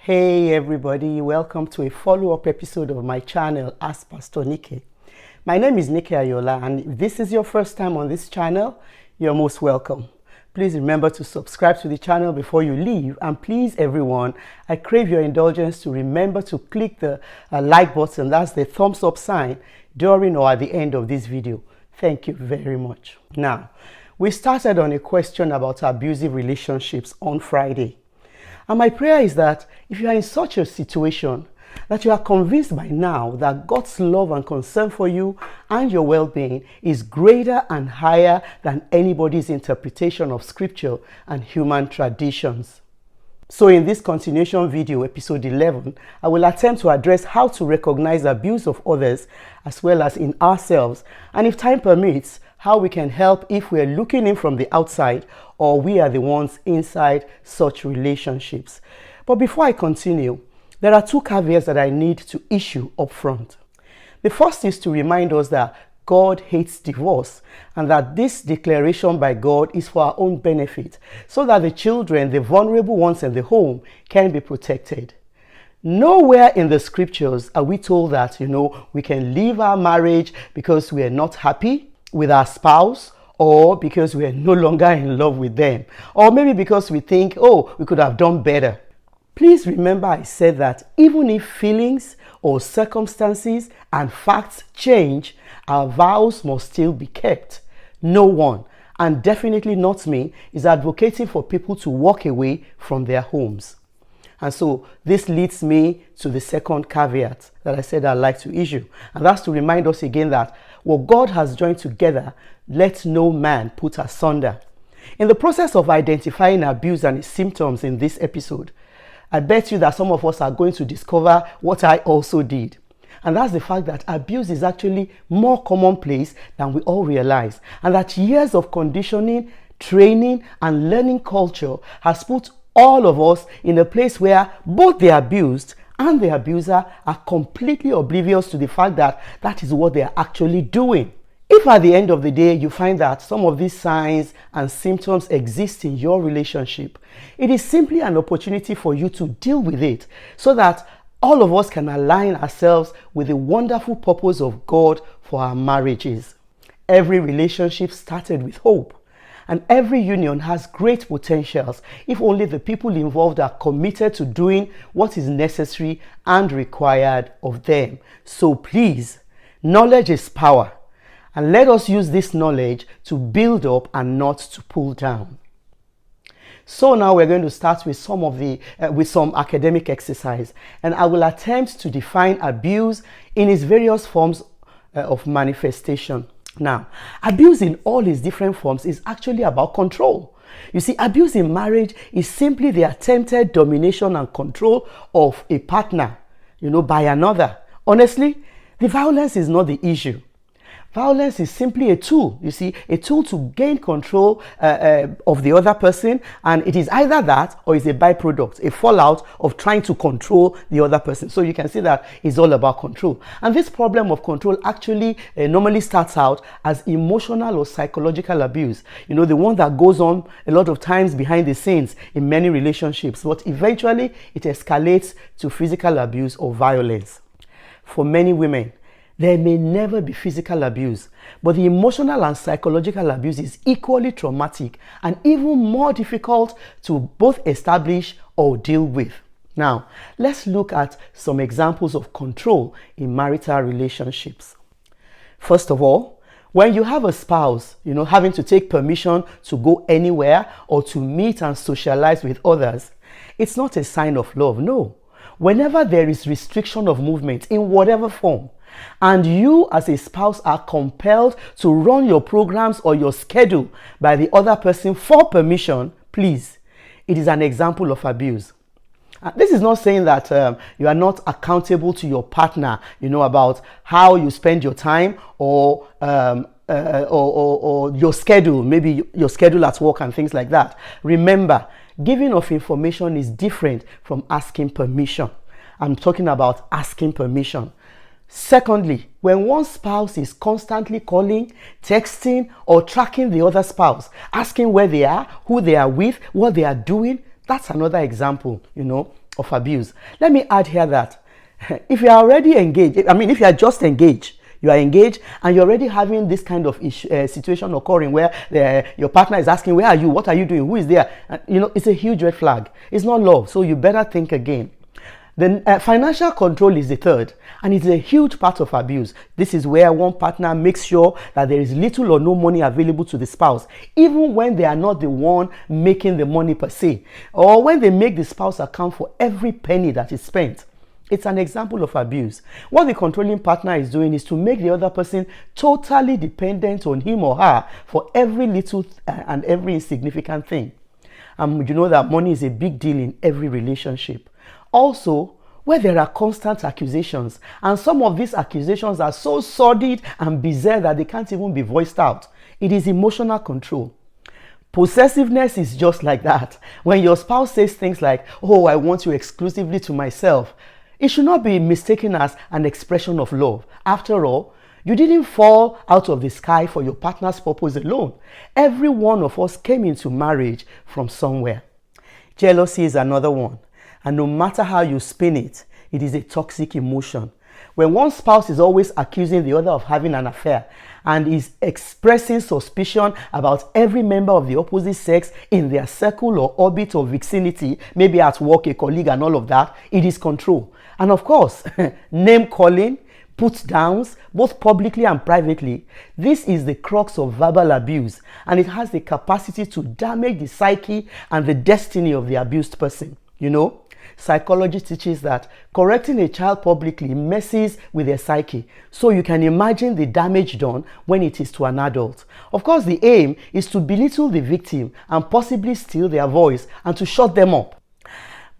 Hey everybody, welcome to a follow-up episode of my channel, Ask Pastor Nike. My name is Nike Ayola, and if this is your first time on this channel, you're most welcome. Please remember to subscribe to the channel before you leave, and please everyone, I crave your indulgence to remember to click the like button, that's the thumbs up sign, during or at the end of this video. Thank you very much. Now, we started on a question about abusive relationships on Friday. And my prayer is that if you are in such a situation, that you are convinced by now that God's love and concern for you and your well-being is greater and higher than anybody's interpretation of scripture and human traditions. So in this continuation video, episode 11, I will attempt to address how to recognize abuse of others as well as in ourselves, and if time permits, how we can help if we are looking in from the outside or we are the ones inside such relationships. But before I continue, there are two caveats that I need to issue up front. The first is to remind us that God hates divorce, and that this declaration by God is for our own benefit, so that the children, the vulnerable ones in the home, can be protected. Nowhere in the scriptures are we told that, we can leave our marriage because we are not happy with our spouse, or because we are no longer in love with them, or maybe because we think, we could have done better. Please remember I said that even if feelings or circumstances and facts change, our vows must still be kept. No one, and definitely not me, is advocating for people to walk away from their homes. And so this leads me to the second caveat that I said I'd like to issue. And that's to remind us again that what God has joined together, let no man put asunder. In the process of identifying abuse and its symptoms in this episode, I bet you that some of us are going to discover what I also did. And that's the fact that abuse is actually more commonplace than we all realize. And that years of conditioning, training, and learning culture has put all of us in a place where both the abused and the abuser are completely oblivious to the fact that that is what they are actually doing. If at the end of the day you find that some of these signs and symptoms exist in your relationship, it is simply an opportunity for you to deal with it so that all of us can align ourselves with the wonderful purpose of God for our marriages. Every relationship started with hope. And every union has great potentials if only the people involved are committed to doing what is necessary and required of them. So please, knowledge is power. And let us use this knowledge to build up and not to pull down. So now we're going to start with some academic exercise. And I will attempt to define abuse in its various forms of manifestation. Now, abuse in all its different forms is actually about control. You see, abuse in marriage is simply the attempted domination and control of a partner, by another. Honestly, the violence is not the issue. Violence is simply a tool, a tool to gain control of the other person, and it is either that or is a byproduct, a fallout of trying to control the other person. So you can see that it's all about control. And this problem of control actually normally starts out as emotional or psychological abuse, the one that goes on a lot of times behind the scenes in many relationships, but eventually it escalates to physical abuse or violence. For many women, there may never be physical abuse, but the emotional and psychological abuse is equally traumatic and even more difficult to both establish or deal with. Now, let's look at some examples of control in marital relationships. First of all, when you have a spouse, having to take permission to go anywhere or to meet and socialize with others, it's not a sign of love, no. Whenever there is restriction of movement in whatever form, and you as a spouse are compelled to run your programs or your schedule by the other person for permission, please, it is an example of abuse. This is not saying that you are not accountable to your partner, about how you spend your time or your schedule, maybe your schedule at work and things like that. Remember, giving of information is different from asking permission. I'm talking about asking permission. Secondly, when one spouse is constantly calling, texting, or tracking the other spouse, asking where they are, who they are with, what they are doing, that's another example, of abuse. Let me add here that if you are already engaged, if you are just engaged, you are engaged and you're already having this kind of situation occurring where your partner is asking, where are you? What are you doing? Who is there? And, it's a huge red flag. It's not love. So you better think again. Then financial control is the third, and it's a huge part of abuse. This is where one partner makes sure that there is little or no money available to the spouse, even when they are not the one making the money per se, or when they make the spouse account for every penny that is spent. It's an example of abuse. What the controlling partner is doing is to make the other person totally dependent on him or her for every little and every insignificant thing. You know that money is a big deal in every relationship. Also, where there are constant accusations, and some of these accusations are so sordid and bizarre that they can't even be voiced out. It is emotional control. Possessiveness is just like that. When your spouse says things like, "Oh, I want you exclusively to myself," it should not be mistaken as an expression of love. After all, you didn't fall out of the sky for your partner's purpose alone. Every one of us came into marriage from somewhere. Jealousy is another one. And no matter how you spin it, it is a toxic emotion. When one spouse is always accusing the other of having an affair and is expressing suspicion about every member of the opposite sex in their circle or orbit of vicinity, maybe at work, a colleague and all of that, it is control. And of course, name calling, put downs, both publicly and privately. This is the crux of verbal abuse, and it has the capacity to damage the psyche and the destiny of the abused person. Psychology teaches that correcting a child publicly messes with their psyche. So you can imagine the damage done when it is to an adult. Of course, the aim is to belittle the victim and possibly steal their voice and to shut them up.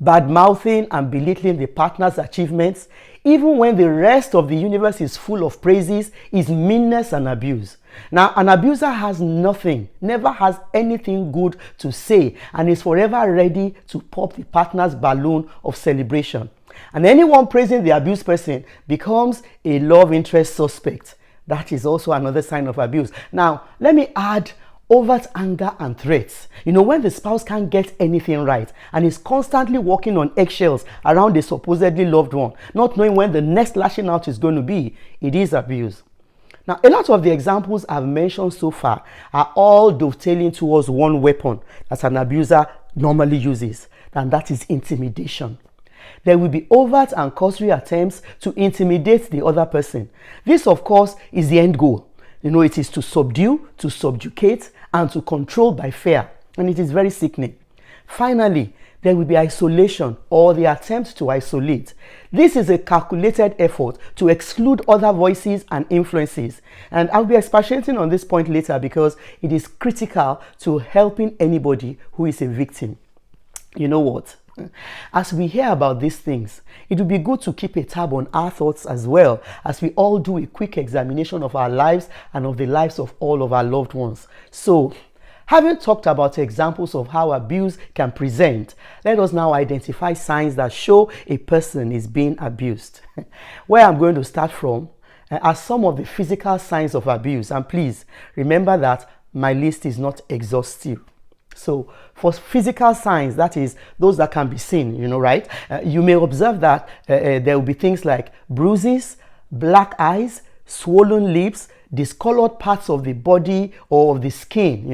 Bad-mouthing and belittling the partner's achievements, even when the rest of the universe is full of praises, is meanness and abuse. Now, an abuser has nothing, never has anything good to say, and is forever ready to pop the partner's balloon of celebration. And anyone praising the abused person becomes a love interest suspect. That is also another sign of abuse. Now, let me add overt anger and threats. When the spouse can't get anything right and is constantly walking on eggshells around a supposedly loved one, not knowing when the next lashing out is going to be, it is abuse. Now, a lot of the examples I've mentioned so far are all dovetailing towards one weapon that an abuser normally uses, and that is intimidation. There will be overt and cursory attempts to intimidate the other person. This, of course, is the end goal. It is to subdue, to subjugate, and to control by fear, and it is very sickening. Finally, there will be isolation or the attempt to isolate. This is a calculated effort to exclude other voices and influences. And I'll be expatiating on this point later because it is critical to helping anybody who is a victim. You know what? As we hear about these things, it would be good to keep a tab on our thoughts as well as we all do a quick examination of our lives and of the lives of all of our loved ones. So, having talked about examples of how abuse can present, let us now identify signs that show a person is being abused. Where I'm going to start from are some of the physical signs of abuse. And please remember that my list is not exhaustive. So for physical signs, that is those that can be seen, right? You may observe that there will be things like bruises, black eyes, swollen lips, discolored parts of the body or of the skin,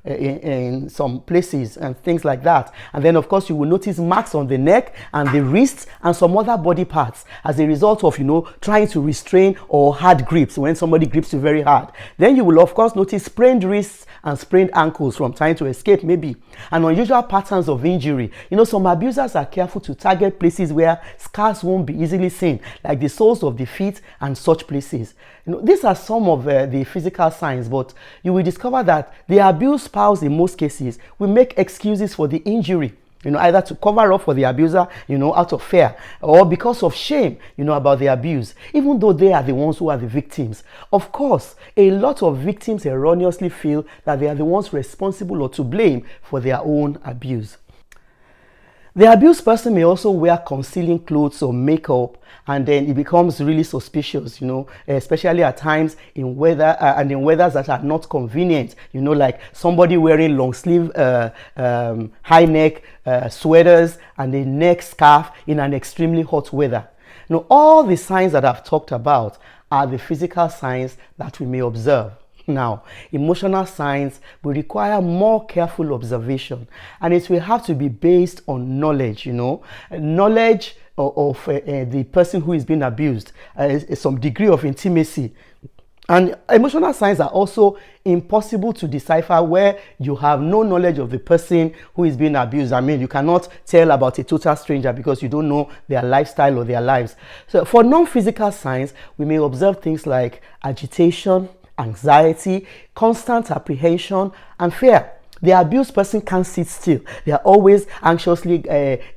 in some places and things like that. And then, of course, you will notice marks on the neck and the wrists and some other body parts as a result of, trying to restrain or hard grips when somebody grips you very hard. Then you will, of course, notice sprained wrists and sprained ankles from trying to escape maybe, and unusual patterns of injury. Some abusers are careful to target places where scars won't be easily seen, like the soles of the feet and such places. These are some of the physical signs, but you will discover that the abused spouse in most cases will make excuses for the injury, either to cover up for the abuser, out of fear, or because of shame, about the abuse, even though they are the ones who are the victims. Of course, a lot of victims erroneously feel that they are the ones responsible or to blame for their own abuse. The abused person may also wear concealing clothes or makeup, and then it becomes really suspicious, especially at times in weather and in weathers that are not convenient, like somebody wearing long sleeve high neck sweaters and a neck scarf in an extremely hot weather. Now, all the signs that I've talked about are the physical signs that we may observe. Now, emotional signs will require more careful observation, and it will have to be based on knowledge, knowledge of the person who is being abused, some degree of intimacy. And emotional signs are also impossible to decipher where you have no knowledge of the person who is being abused. I mean, you cannot tell about a total stranger because you don't know their lifestyle or their lives. So for non-physical signs, we may observe things like agitation, anxiety, constant apprehension, and fear. The abused person can't sit still. They are always anxiously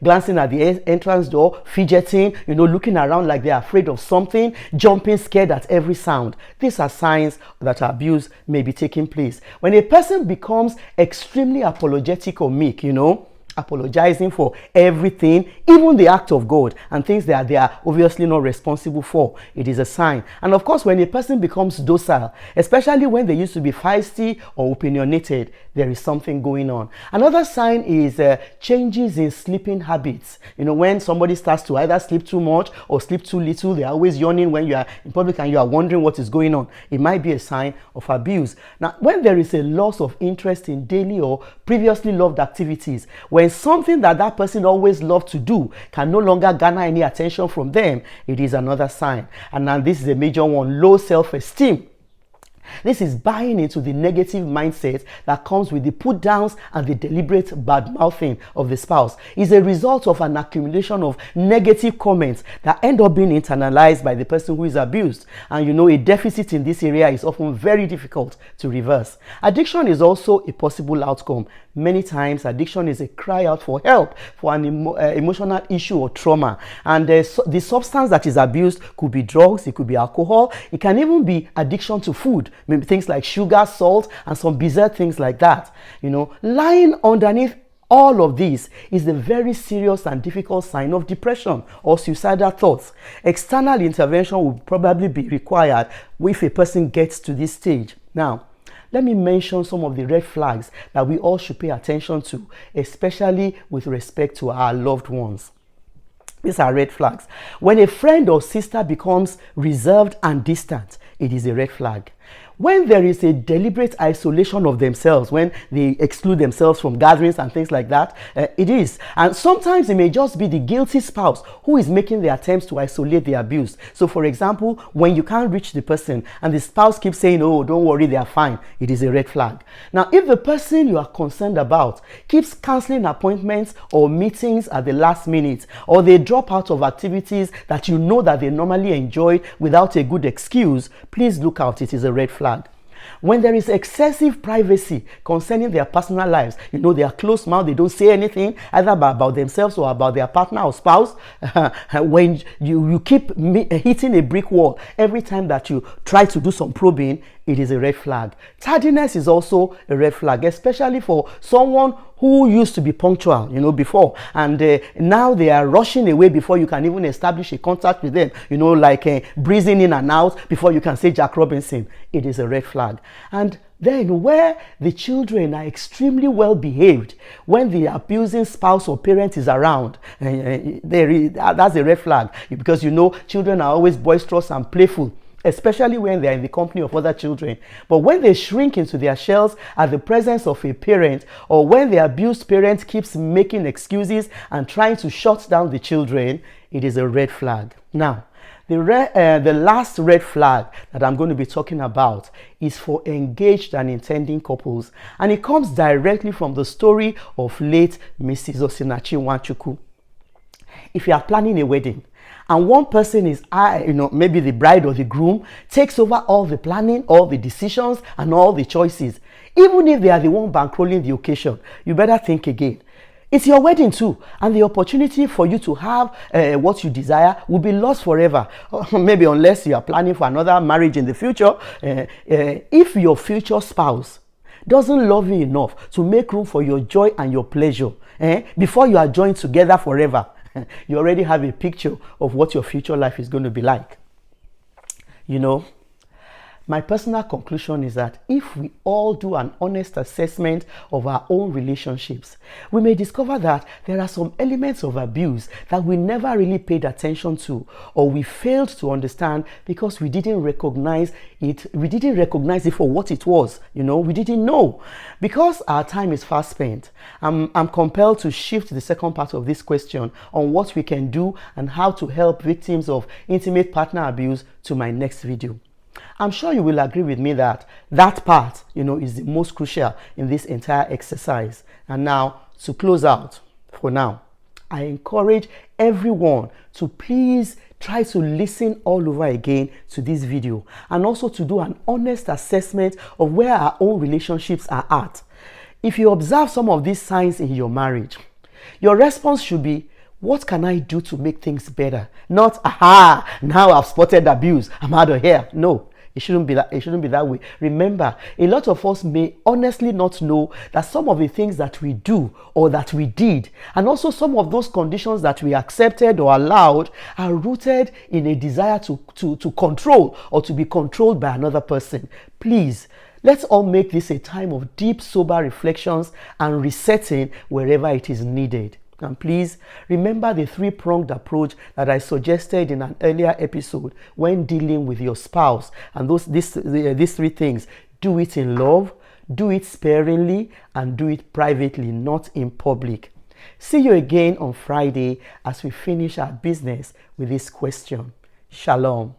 glancing at the entrance door, fidgeting, looking around like they are afraid of something, jumping scared at every sound. These are signs that abuse may be taking place. When a person becomes extremely apologetic or meek, apologizing for everything, even the act of God, and things that they are obviously not responsible for, it is a sign. And of course, when a person becomes docile, especially when they used to be feisty or opinionated, there is something going on. Another sign is changes in sleeping habits. When somebody starts to either sleep too much or sleep too little, they're always yawning when you are in public and you are wondering what is going on. It might be a sign of abuse. Now, when there is a loss of interest in daily or previously loved activities, when something that person always loved to do can no longer garner any attention from them, it is another sign. And now this is a major one: low self-esteem. This is buying into the negative mindset that comes with the put downs and the deliberate bad mouthing of the spouse. It's a result of an accumulation of negative comments that end up being internalized by the person who is abused. And a deficit in this area is often very difficult to reverse. Addiction is also a possible outcome. Many times, addiction is a cry out for help for an emotional issue or trauma. And the substance that is abused could be drugs, it could be alcohol, it can even be addiction to food, maybe things like sugar, salt, and some bizarre things like that. Lying underneath all of this is a very serious and difficult sign of depression or suicidal thoughts. External intervention will probably be required if a person gets to this stage. Now, let me mention some of the red flags that we all should pay attention to, especially with respect to our loved ones. These are red flags. When a friend or sister becomes reserved and distant, it is a red flag. When there is a deliberate isolation of themselves, when they exclude themselves from gatherings and things like that, it is. And sometimes it may just be the guilty spouse who is making the attempts to isolate the abused. So for example, when you can't reach the person and the spouse keeps saying, "Oh, don't worry, they are fine," it is a red flag. Now, if the person you are concerned about keeps canceling appointments or meetings at the last minute, or they drop out of activities that you know that they normally enjoy without a good excuse, please look out, it is a red flag. When there is excessive privacy concerning their personal lives, they are closed mouth, they don't say anything either about themselves or about their partner or spouse. When you keep hitting a brick wall every time that you try to do some probing, it is a red flag. Tardiness is also a red flag, especially for someone who used to be punctual, before, and now they are rushing away before you can even establish a contact with them, like breezing in and out before you can say Jack Robinson. It is a red flag. And then where the children are extremely well behaved, when the abusing spouse or parent is around, that's a red flag, because children are always boisterous and playful, especially when they're in the company of other children. But when they shrink into their shells at the presence of a parent, or when the abused parent keeps making excuses and trying to shut down the children, it is a red flag. Now, the last red flag that I'm going to be talking about is for engaged and intending couples, and it comes directly from the story of late Mrs. Osinachi Nwachukwu. If you are planning a wedding, and one person is, maybe the bride or the groom, takes over all the planning, all the decisions, and all the choices, even if they are the one bankrolling the occasion, you better think again. It's your wedding too, and the opportunity for you to have what you desire will be lost forever. Maybe unless you are planning for another marriage in the future. If your future spouse doesn't love you enough to make room for your joy and your pleasure, before you are joined together forever, you already have a picture of what your future life is going to be like. You know, my personal conclusion is that if we all do an honest assessment of our own relationships, we may discover that there are some elements of abuse that we never really paid attention to, or we failed to understand because we didn't recognize it. We didn't recognize it for what it was. We didn't know. Because our time is fast spent, I'm compelled to shift the second part of this question on what we can do and how to help victims of intimate partner abuse to my next video. I'm sure you will agree with me that part, is the most crucial in this entire exercise. And now, to close out, for now, I encourage everyone to please try to listen all over again to this video, and also to do an honest assessment of where our own relationships are at. If you observe some of these signs in your marriage, your response should be, what can I do to make things better? Not, aha, now I've spotted abuse, I'm out of here. No, it shouldn't be that way. Remember, a lot of us may honestly not know that some of the things that we do or that we did, and also some of those conditions that we accepted or allowed, are rooted in a desire to control or to be controlled by another person. Please, let's all make this a time of deep, sober reflections and resetting wherever it is needed. And please remember the three-pronged approach that I suggested in an earlier episode when dealing with your spouse. And these three things: do it in love, do it sparingly, and do it privately, not in public. See you again on Friday as we finish our business with this question. Shalom.